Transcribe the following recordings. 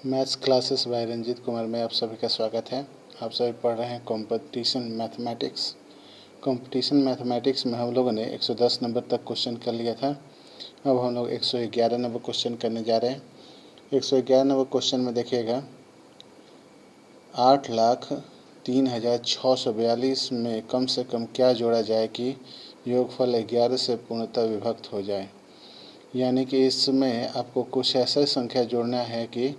Maths classes by Ranjit Kumar में आप सभी का स्वागत है। आप सभी पढ़ रहे हैं कंपटीशन मैथमेटिक्स। कंपटीशन मैथमेटिक्स में हम लोगों ने 110 नंबर तक क्वेश्चन कर लिया था। अब हम लोग 111 नंबर क्वेश्चन करने जा रहे हैं। 111 नंबर क्वेश्चन में देखिएगा, 8,03,642 में कम से कम क्या जोड़ा जाए कि योगफल 11 से पूर्णतः विभक्त हो जाए। यानी कि इसमें आपको कुछ ऐसा संख्या जोड़ना है कि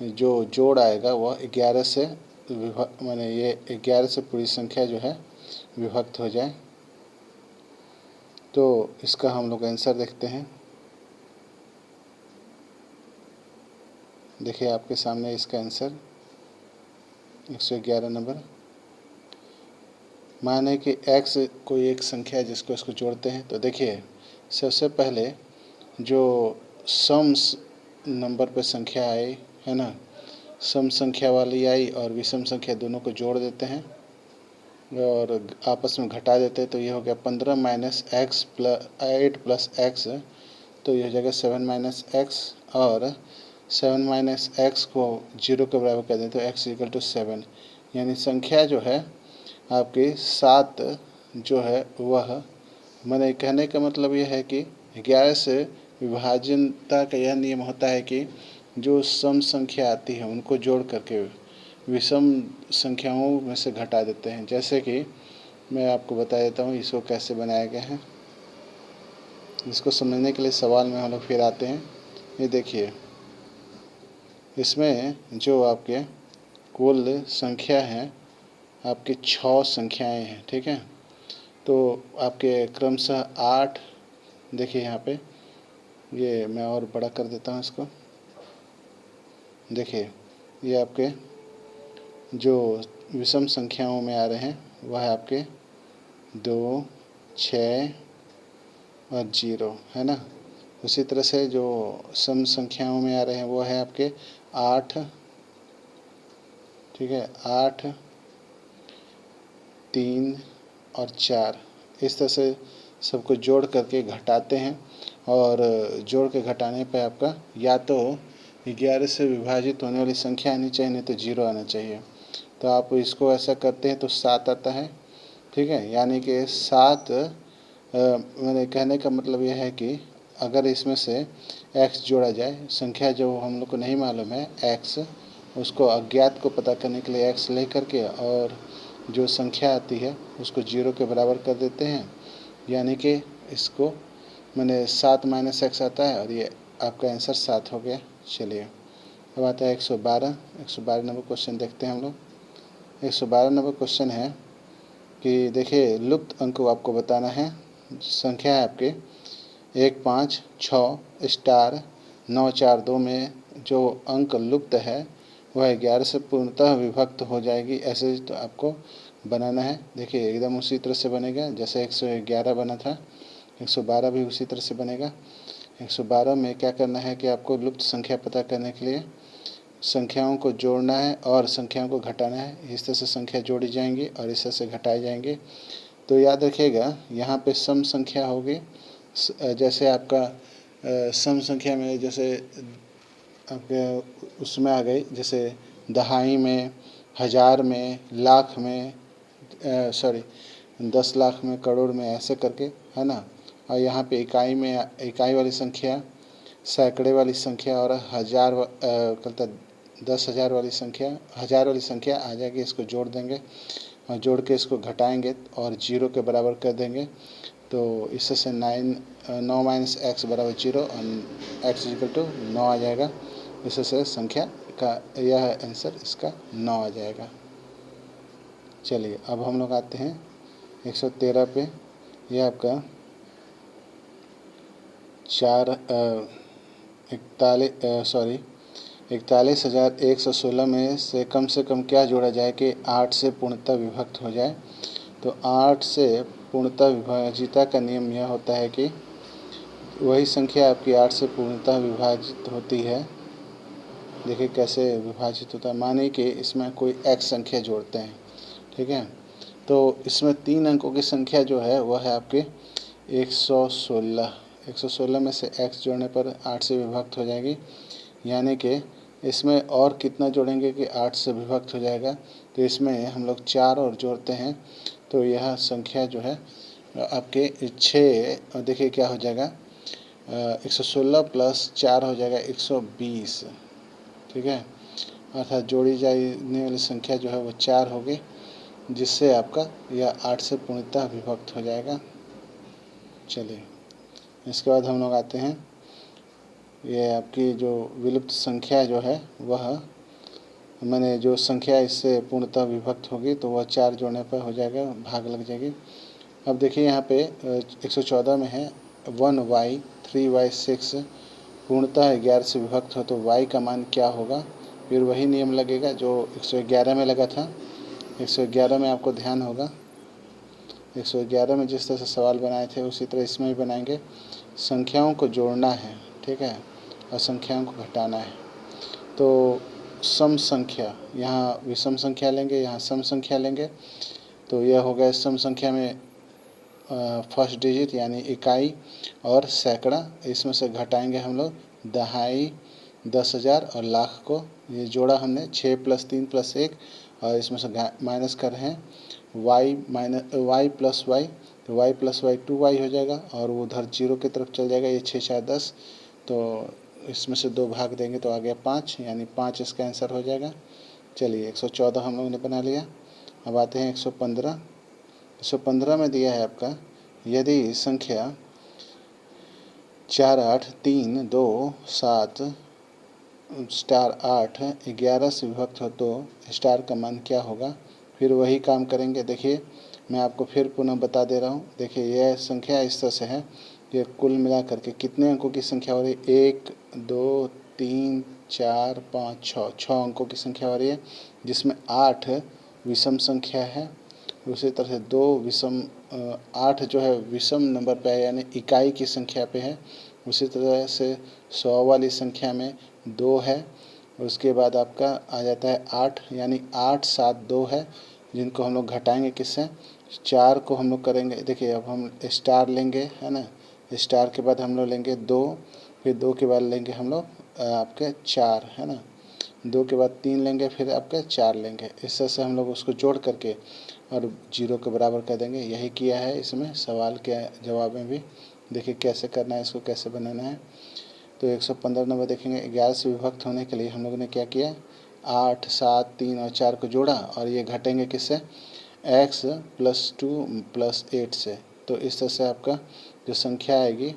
जो जोड़ आएगा वह 11 से माने ये 11 से पूरी संख्या जो है विभक्त हो जाए। तो इसका हम लोग आंसर देखते हैं। देखिए आपके सामने इसका आंसर 111 नंबर। माने कि x कोई एक संख्या है जिसको इसको जोड़ते हैं। तो देखिए सबसे पहले जो सम नंबर पे संख्या आई है ना, सम संख्या वाली आई और विषम संख्या दोनों को जोड़ देते हैं और आपस में घटा देते हैं। तो ये हो गया 15 minus x plus 8 plus x, तो ये हो जाएगा 7 माइनस एक्स, और 7 माइनस एक्स को 0 के बराबर कर दें तो x इक्वल टू 7। यानी संख्या जो है आपकी 7 जो है वह, मैंने कहने का मतलब यह है कि 11 से विभाजनता का यह नियम होता है कि जो सम संख्या आती है उनको जोड़ करके विषम संख्याओं में से घटा देते हैं। जैसे कि मैं आपको बता देता हूँ इसको कैसे बनाया गया है। इसको समझने के लिए सवाल में हम लोग फिर आते हैं। ये देखिए, इसमें जो आपके कुल संख्या है आपकी 6 संख्याएं हैं, ठीक है। तो आपके क्रमशः 8, देखिए यहाँ पे ये मैं और बड़ा कर देता हूँ इसको। देखिए ये आपके जो विषम संख्याओं में आ रहे हैं वह है आपके 2, 6 और 0 है ना। उसी तरह से जो सम संख्याओं में आ रहे हैं वो है आपके 8, ठीक है, 8, 3 और 4। इस तरह से सबको जोड़ करके घटाते हैं और जोड़ के घटाने पे आपका या तो 11 से विभाजित होने वाली संख्या आनी चाहिए, नहीं तो 0 आना चाहिए। तो आप इसको ऐसा करते हैं तो 7 आता है, ठीक है। यानी कि 7 मेरे कहने का मतलब यह है कि अगर इसमें से x जोड़ा जाए, संख्या जो हम लोग को नहीं मालूम है x, उसको अज्ञात को पता करने के लिए x ले करके और जो संख्या आती है उसको 0 के बराबर कर देते हैं। यानी कि इसको मैंने 7 माइनस एक्स आता है और ये आपका आंसर 7 हो गया। चलिए अब आता है 112 नंबर क्वेश्चन देखते हैं हम लोग। 112 नंबर क्वेश्चन है कि देखिए लुप्त अंक को आपको बताना है। संख्या है आपके 1, 5, 6 स्टार 9, 4, 2 में जो अंक लुप्त है वह 11 से पूर्णतः विभक्त हो जाएगी। ऐसे तो आपको बनाना है। देखिए एकदम उसी तरह से बनेगा जैसे 111 बना था, 112 भी उसी तरह से बनेगा। 112 में क्या करना है कि आपको लुप्त संख्या पता करने के लिए संख्याओं को जोड़ना है और संख्याओं को घटाना है। इस तरह से संख्या जोड़ी जाएंगी और इस तरह से घटाए जाएंगे। तो याद रखिएगा यहाँ पे सम संख्या होगी, जैसे आपका सम संख्या में जैसे आपके उसमें आ गई, जैसे दहाई में, हज़ार में, लाख में, 10 लाख में, करोड़ में, ऐसे करके है ना। और यहाँ पे इकाई में, इकाई वाली संख्या, सैकड़े वाली संख्या और हज़ार कहता 10,000 वाली संख्या, हज़ार वाली संख्या आ जाएगी। इसको जोड़ देंगे और जोड़ के इसको घटाएंगे और 0 के बराबर कर देंगे। तो इससे से 9 माइनस एक्स बराबर 0 और x इक्वल टू 9 आ जाएगा। इससे संख्या का यह आंसर इसका 9 आ जाएगा। चलिए अब हम लोग आते हैं 113 पे। यह आपका 41,116 में से कम क्या जोड़ा जाए कि 8 से पूर्णतः विभक्त हो जाए। तो 8 से पूर्णतः विभाजिता का नियम यह होता है कि वही संख्या आपकी 8 से पूर्णतः विभाजित होती है। देखिए कैसे विभाजित होता है। माने कि इसमें कोई x संख्या जोड़ते हैं, ठीक है। तो इसमें 3 अंकों की संख्या जो है वह है आपके 116। 116 में से x जोड़ने पर 8 से विभक्त हो जाएगी। यानी कि इसमें और कितना जोड़ेंगे कि 8 से विभक्त हो जाएगा, तो इसमें हम लोग 4 और जोड़ते हैं तो यह संख्या जो है आपके 6, देखिए क्या हो जाएगा, 116 प्लस 4 हो जाएगा 120, ठीक है। अर्थात जोड़ी जाने वाली संख्या जो है वो 4 होगी, जिससे आपका यह 8 से पूर्णतः विभक्त हो जाएगा। चलिए, इसके बाद हम लोग आते हैं, ये आपकी जो विलुप्त संख्या जो है वह मैंने जो संख्या इससे पूर्णतः विभक्त होगी तो वह 4 जोड़ने पर हो जाएगा, भाग लग जाएगी। अब देखिए यहाँ पे 114 में है 1y 3y 6 पूर्णतः 11 से विभक्त हो तो y का मान क्या होगा। फिर वही नियम लगेगा जो 111 में लगा था। 111 में आपको ध्यान होगा, 111 में जिस तरह से सवाल बनाए थे उसी तरह इसमें भी बनाएंगे। संख्याओं को जोड़ना है, ठीक है, और संख्याओं को घटाना है। तो सम संख्या, यहाँ विषम संख्या लेंगे, यहाँ सम संख्या लेंगे, तो यह हो गया सम संख्या में फर्स्ट डिजिट यानी इकाई और सैकड़ा, इसमें से घटाएंगे हम लोग दहाई, 10,000 और लाख को। ये जोड़ा हमने 6 + 3 + 1 और इसमें से माइनस कर रहे हैं y प्लस वाई, तो y + y 2y हो जाएगा और वो उधर 0 की तरफ चल जाएगा। ये 6 4 10, तो इसमें से 2 भाग देंगे तो आ गया 5, यानी 5 इसका आंसर हो जाएगा। चलिए 114 हम लोगों ने बना लिया। अब आते हैं 115। 115 में दिया है आपका, यदि संख्या 4 8 3 2 7 स्टार 8 11 से विभक्त हो तो स्टार का मान क्या होगा। फिर वही काम करेंगे। देखिए मैं आपको फिर पुनः बता दे रहा हूँ। देखिए यह संख्या इस तरह से है कि कुल मिला करके कितने अंकों की संख्या हो रही है, 1 2 3 4 5 6, 6 अंकों की संख्या हो रही है, जिसमें 8 विषम संख्या है। उसी तरह से 2 विषम 8 जो है विषम नंबर पे है, यानी इकाई की संख्या पे है। उसी तरह से 100 वाली संख्या में 2 है। उसके बाद आपका आ जाता है 8, यानी 8 7 2 है, जिनको हम लोग घटाएंगे किससे, 4 को हम लोग करेंगे। देखिए अब हम स्टार लेंगे, है ना, स्टार के बाद हम लोग लेंगे 2, फिर 2 के बाद लेंगे हम लोग आपके 4, है ना, 2 के बाद 3 लेंगे, फिर आपके 4 लेंगे। इस तरह से हम लोग उसको जोड़ करके और 0 के बराबर कर देंगे। यही किया है इसमें सवाल के जवाब में भी। देखिए कैसे करना है, इसको कैसे बनाना है। तो 115 नंबर देखेंगे, 11 से विभक्त होने के लिए हम लोगों ने क्या किया, 8 7 3 और 4 को जोड़ा और ये घटेंगे किससे, x + 2 + 8 से। तो इस तरह से आपका जो संख्या आएगी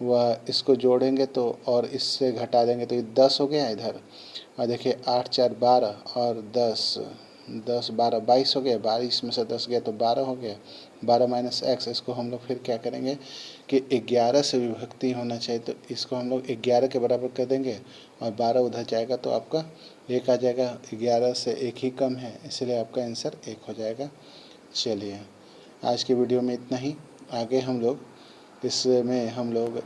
वह इसको जोड़ेंगे तो और इससे घटा देंगे तो ये 10 हो गया इधर। और देखिए 8 4 12 और 10 10 12 22 हो गया, 22 में से 10 गया तो 12 हो गया। 12 - x, इसको हम लोग फिर क्या करेंगे कि 11 से विभक्ति होना चाहिए, तो इसको हम लोग 11 के बराबर कर देंगे और 12 उधर जाएगा तो आपका 1 आ जाएगा। 11 से 1 ही कम है, इसलिए आपका आंसर 1 हो जाएगा। चलिए आज की वीडियो में इतना ही। आगे हम लोग इसमें हम लोग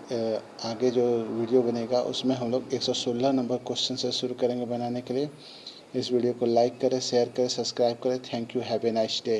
आगे जो वीडियो बनेगा उसमें हम लोग 116 नंबर क्वेश्चन से शुरू करेंगे बनाने के लिए। इस वीडियो को लाइक करें, शेयर करें, सब्सक्राइब करें। Thank you, have a nice day.